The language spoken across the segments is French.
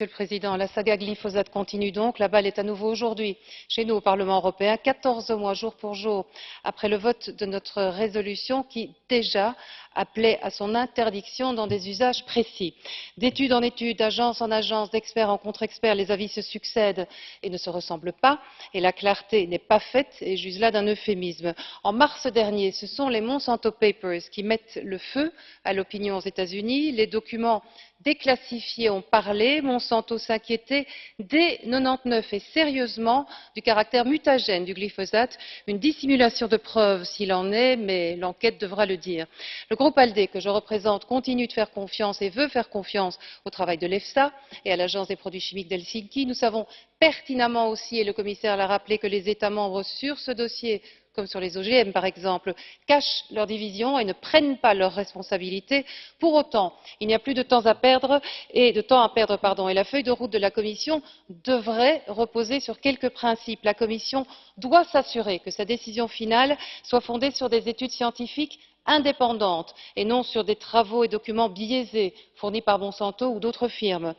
Monsieur le Président, la saga glyphosate continue donc. La balle est à nouveau aujourd'hui chez nous au Parlement européen, 14 mois jour pour jour après le vote de notre résolution qui déjà appelait à son interdiction dans des usages précis. D'étude en étude, d'agence en agence, d'expert en contre-experts, les avis se succèdent et ne se ressemblent pas, et la clarté n'est pas faite, et j'use là d'un euphémisme. En mars dernier, ce sont les Monsanto Papers qui mettent le feu à l'opinion aux États-Unis. Les documents déclassifiés ont parlé. Monsanto s'inquiétait dès 1999 et sérieusement du caractère mutagène du glyphosate, une dissimulation de preuves s'il en est, mais l'enquête devra le dire. Le groupe ALDE que je représente continue de faire confiance et veut faire confiance au travail de l'EFSA et à l'Agence des produits chimiques d'Helsinki. Nous savons pertinemment aussi, et le commissaire l'a rappelé, que les États membres sur ce dossier, comme sur les OGM par exemple, cachent leurs divisions et ne prennent pas leurs responsabilités. Pour autant, il n'y a plus de temps à perdre, et la feuille de route de la Commission devrait reposer sur quelques principes. La Commission doit s'assurer que sa décision finale soit fondée sur des études scientifiques indépendantes et non sur des travaux et documents biaisés fournis par Monsanto ou d'autres firmes.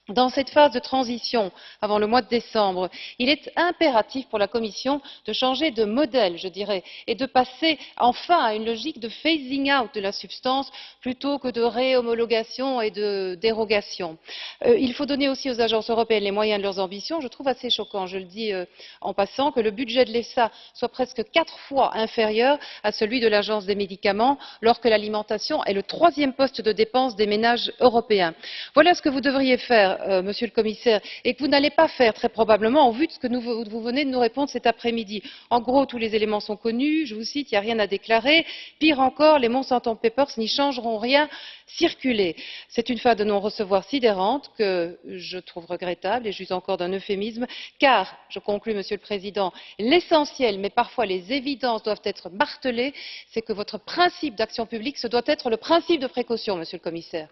Dans cette phase de transition, avant le mois de décembre, il est impératif pour la Commission de changer de modèle, je dirais, et de passer enfin à une logique de phasing out de la substance plutôt que de réhomologation et de dérogation. Il faut donner aussi aux agences européennes les moyens de leurs ambitions. Je trouve assez choquant, je le dis en passant, que le budget de l'EFSA soit presque 4 fois inférieur à celui de l'Agence des médicaments, alors que l'alimentation est le troisième poste de dépense des ménages européens. Voilà ce que vous devriez faire, Monsieur le Commissaire, et que vous n'allez pas faire très probablement au vu de ce que vous venez de nous répondre cet après-midi. En gros, tous les éléments sont connus, je vous cite, il n'y a rien à déclarer. Pire encore, les Monsanto Papers n'y changeront rien. Circuler. C'est une phase de non-recevoir sidérante que je trouve regrettable et j'use encore d'un euphémisme, car, je conclus, Monsieur le Président, l'essentiel, mais parfois les évidences doivent être martelées, c'est que votre principe d'action publique, ce doit être le principe de précaution, Monsieur le Commissaire.